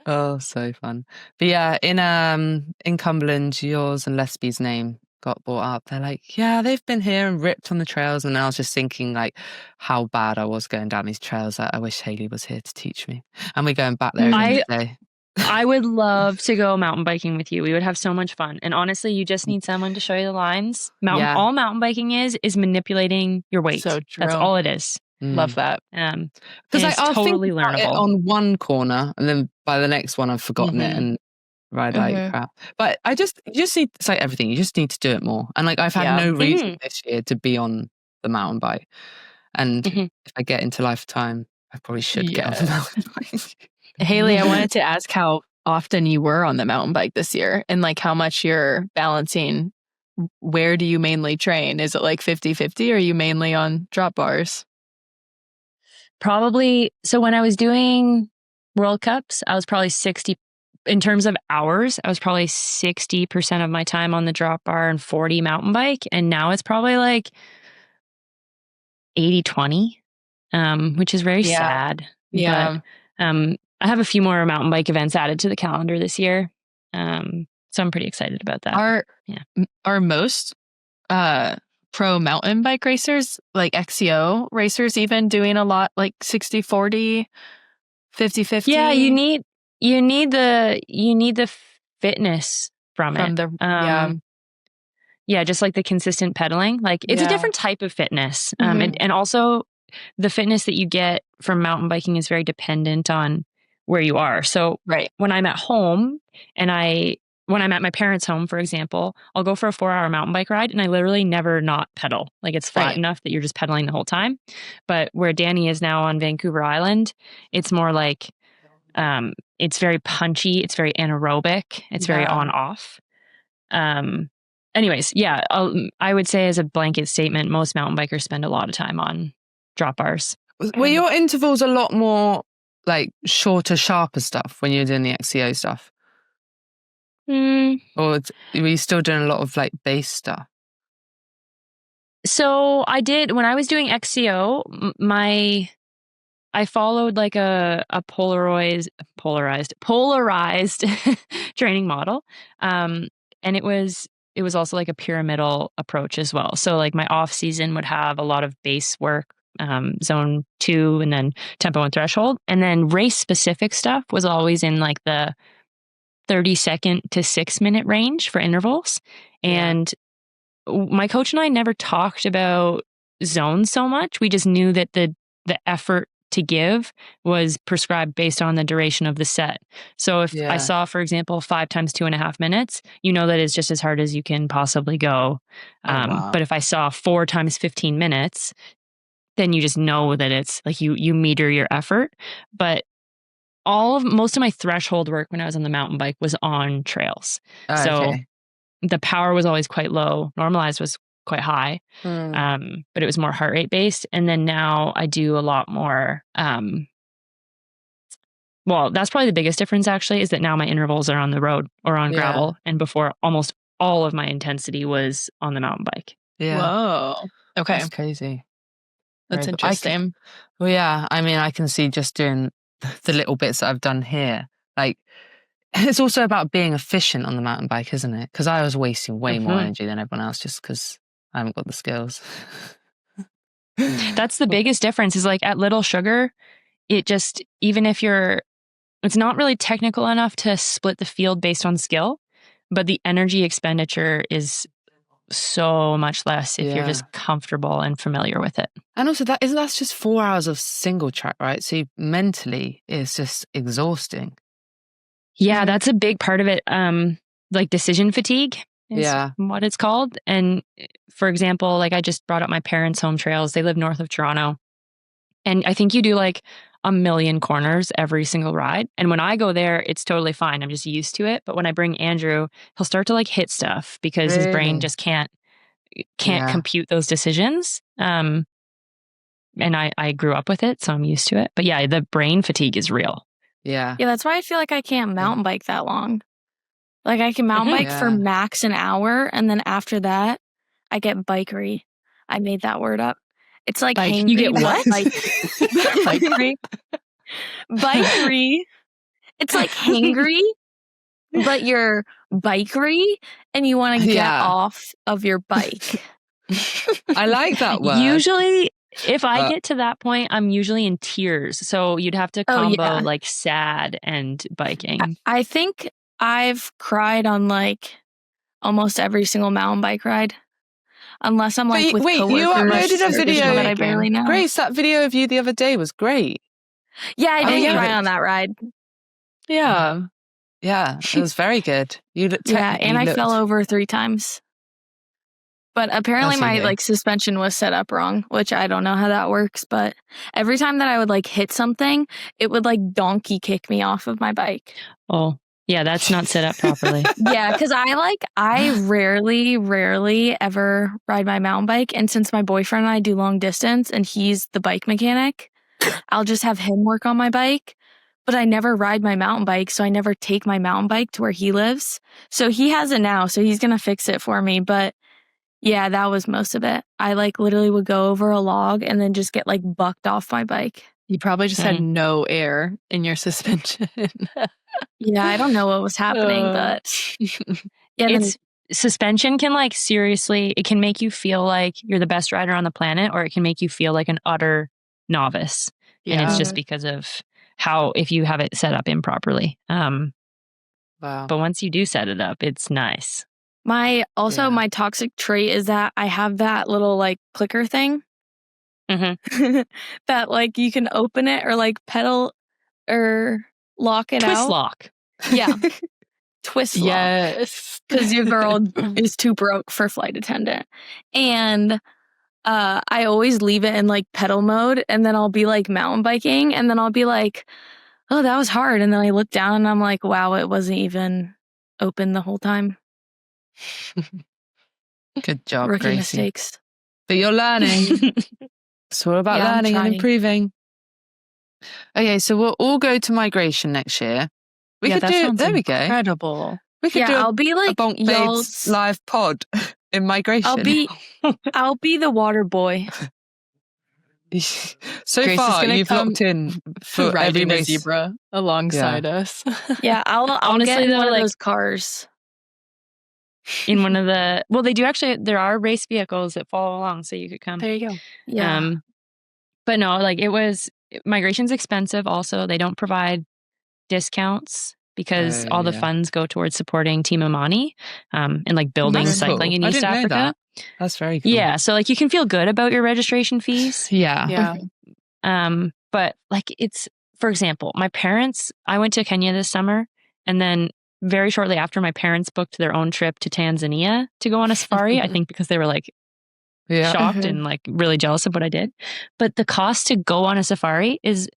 Oh, so fun. But yeah, in Cumberland, yours and Lesbie's name got brought up. They're like, yeah, they've been here and ripped on the trails. And I was just thinking like how bad I was going down these trails. Like, I wish Haley was here to teach me. And we're going back there again today. I would love to go mountain biking with you. We would have so much fun. And honestly, you just need someone to show you the lines. All mountain biking is manipulating your weight. So true. That's all it is. Love that. Because I'll totally learnable. It on one corner, and then by the next one, I've forgotten it and ride like crap. But you just need, it's like everything. You just need to do it more. And like I've had no reason this year to be on the mountain bike. And if I get into lifetime, I probably should get on the mountain bike. Haley, I wanted to ask how often you were on the mountain bike this year and like how much you're balancing. Where do you mainly train? Is it like 50-50 or are you mainly on drop bars? Probably. So when I was doing World Cups, I was probably 60, in terms of hours, I was probably 60% of my time on the drop bar and 40 mountain bike. And now it's probably like 80-20, which is very sad. Yeah. But I have a few more mountain bike events added to the calendar this year. So I'm pretty excited about that. Are most pro mountain bike racers, like XCO racers, even doing a lot like 60-40, 50-50? Yeah, you need the fitness from it. Yeah, just like the consistent pedaling. Like it's a different type of fitness. And also the fitness that you get from mountain biking is very dependent on where you are. So when I'm at home and when I'm at my parents' home, for example, I'll go for a 4-hour mountain bike ride and I literally never not pedal. Like it's flat enough that you're just pedaling the whole time. But where Danni is now on Vancouver Island, it's more like it's very punchy. It's very anaerobic. It's very on-off. Anyways, I would say as a blanket statement, most mountain bikers spend a lot of time on drop bars. Were your intervals a lot more like shorter, sharper stuff when you were doing the XCO stuff? Or were you still doing a lot of like base stuff? So I did, when I was doing XCO, I followed like a polarized training model. And it was also like a pyramidal approach as well. So like my off season would have a lot of base work, zone 2 and then tempo and threshold. And then race specific stuff was always in like the 30-second to 6-minute range for intervals. And my coach and I never talked about zones so much. We just knew that the effort to give was prescribed based on the duration of the set. So if I saw, for example, 5 times 2.5 minutes, you know that it's just as hard as you can possibly go. But if I saw 4 times 15 minutes, then you just know that it's like you meter your effort. But most of my threshold work when I was on the mountain bike was on trails. So the power was always quite low. Normalized was quite high. But it was more heart rate based. And then now I do a lot more. Well, that's probably the biggest difference actually, is that now my intervals are on the road or on gravel. And before, almost all of my intensity was on the mountain bike. Yeah. Whoa. Okay. That's crazy. That's interesting. I mean, I can see just doing the little bits that I've done here. Like, it's also about being efficient on the mountain bike, isn't it? Because I was wasting way more energy than everyone else just because I haven't got the skills. That's the biggest difference is like at Little Sugar, it just, even if it's not really technical enough to split the field based on skill, but the energy expenditure is so much less if you're just comfortable and familiar with it. And also that's just 4 hours of single track, right? So mentally it's just exhausting. Yeah, that's a big part of it. Like decision fatigue is what it's called. And for example, like I just brought up my parents' home trails. They live north of Toronto. And I think you do like 1 million corners every single ride. And when I go there, it's totally fine. I'm just used to it. But when I bring Andrew, he'll start to like hit stuff because his brain just can't compute those decisions. And I grew up with it, so I'm used to it. But yeah, the brain fatigue is real. Yeah, that's why I feel like I can't mountain bike that long. Like I can mountain bike for max an hour, and then after that, I get bikery. I made that word up. It's like hangry. You get what? Bikery. Bikery. It's like hangry, but you're bikery, and you want to get off of your bike. I like that word. Usually, if I get to that point, I'm usually in tears. So you'd have to combo like sad and biking. I think I've cried on like almost every single mountain bike ride. Unless I'm like with coworkers. You uploaded a video that I barely know. Grace, that video of you the other day was great. Yeah, I did cry on that ride. Yeah. Yeah, it was very good. And I fell over 3 times. But apparently my like suspension was set up wrong, which I don't know how that works. But every time that I would like hit something, it would like donkey kick me off of my bike. Oh, yeah, that's not set up properly. Yeah, because I rarely ever ride my mountain bike. And since my boyfriend and I do long distance and he's the bike mechanic, I'll just have him work on my bike. But I never ride my mountain bike, so I never take my mountain bike to where he lives. So he has it now, so he's going to fix it for me. But yeah, that was most of it. I like literally would go over a log and then just get like bucked off my bike. You probably just had no air in your suspension. Yeah, I don't know what was happening, but it's suspension can like seriously, it can make you feel like you're the best rider on the planet, or it can make you feel like an utter novice. And it's just because of how, if you have it set up improperly. Wow. But once you do set it up, it's nice. My toxic trait is that I have that little like clicker thing that like you can open it or like pedal or lock it out. Twist lock. Yeah. Twist lock. Yes. Because your girl is too broke for flight attendant. And I always leave it in like pedal mode, and then I'll be like mountain biking, and then I'll be like, oh, that was hard. And then I look down and I'm like, wow, it wasn't even open the whole time. Good job, Rookie Gracie. mistakes. But you're learning. It's all about learning and improving. Okay, so we'll all go to migration next year. We could do. There we go. Incredible. We could do. I'll be like a Bonk Babes live pod in migration. I'll be the water boy. So Grace far, you've locked in for riding a zebra alongside us. Yeah, I'll honestly get in one of like, those cars. In one of the, well, they do actually, there are race vehicles that follow along, so you could come. There you go. Yeah. But no, like migration's expensive also. They don't provide discounts because all the funds go towards supporting Team Amani and like building cycling in East Africa. That's very cool. Yeah, so like you can feel good about your registration fees. Yeah. But like it's, for example, I went to Kenya this summer, and then very shortly after, my parents booked their own trip to Tanzania to go on a safari. I think because they were like shocked and like really jealous of what I did. But the cost to go on a safari is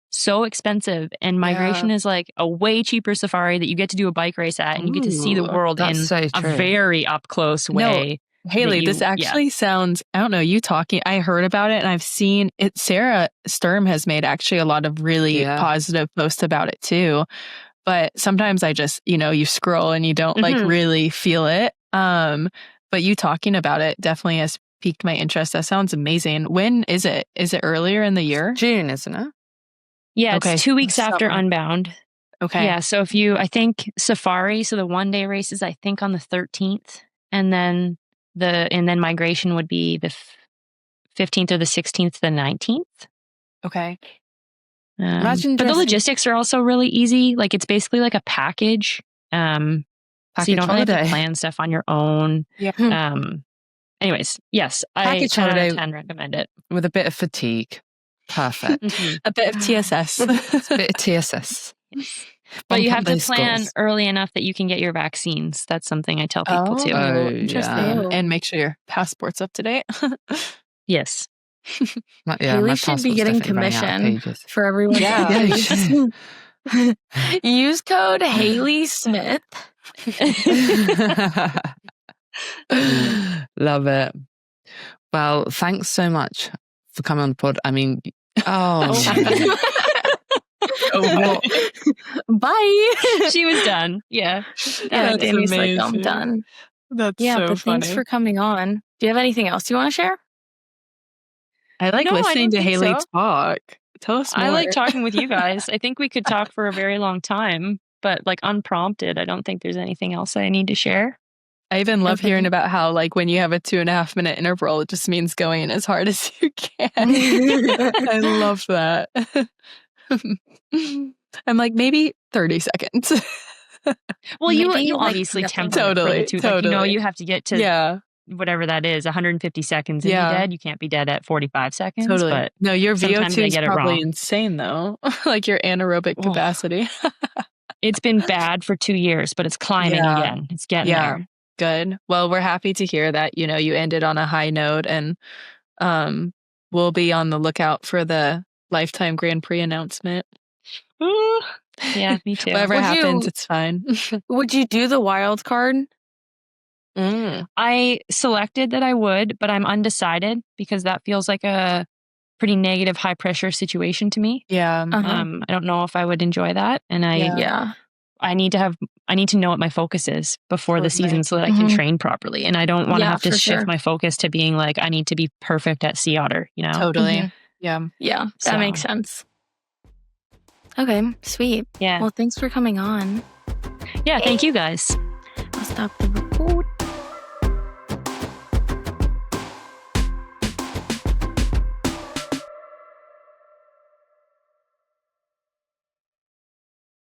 so expensive, and migration is like a way cheaper safari that you get to do a bike race at, and you get to see the world in a very up close way. Haley, this actually sounds, I don't know, you talking, I heard about it and I've seen it. Sarah Sturm has made actually a lot of really positive posts about it too. But sometimes I just, you scroll and you don't like really feel it. But you talking about it definitely has piqued my interest. That sounds amazing. When is it? Is it earlier in the year? June, isn't it? Yeah, it's 2 weeks after Unbound. Okay. Yeah, so I think Safari, so the one-day race is I think on the 13th, and then migration would be the 15th or the 16th to the 19th. Okay. But the logistics are also really easy. Like it's basically like a package. So you don't really have to plan stuff on your own. Yeah. Anyways, yes, package 10 out of 10 recommend it. With a bit of fatigue. Perfect. A bit of TSS. A bit of TSS. Yes. But you have to plan early enough that you can get your vaccines. That's something I tell people too. Interesting. Yeah. And make sure your passport's up to date. Yes. Haley should be getting commission for everyone. Use code Haley Smith. Love it. Well, thanks so much for coming on the pod. I mean, bye. She was done. Yeah. Danny's like, I'm done. That's so but funny. Thanks for coming on. Do you have anything else you want to share? I like listening to Haley talk. Tell us more. I like talking with you guys. I think we could talk for a very long time, but like unprompted, I don't think there's anything else I need to share. I even love hearing about how like when you have a 2.5 minute interval, it just means going as hard as you can. I love that. I'm like, maybe 30 seconds. Well, you obviously temper totally. Like, you have to get to whatever that is, 150 seconds and be dead. You can't be dead at 45 seconds. Totally. But no, your VO2 is probably insane though. Like your anaerobic capacity. It's been bad for 2 years, but it's climbing again. It's getting there. Good. Well, we're happy to hear that, you ended on a high note, and we'll be on the lookout for the Lifetime Grand Prix announcement. Ooh. Yeah, me too. Whatever happens, it's fine. Would you do the wild card? I selected that I would, but I'm undecided because that feels like a pretty negative, high pressure situation to me. Yeah. I don't know if I would enjoy that. And I need to know what my focus is before the season so that I can train properly. And I don't want to have to shift my focus to being like, I need to be perfect at Sea Otter, Totally. Yeah. Yeah. That makes sense. Okay, sweet. Yeah. Well, thanks for coming on. Yeah, thank you guys. I'll stop the recording.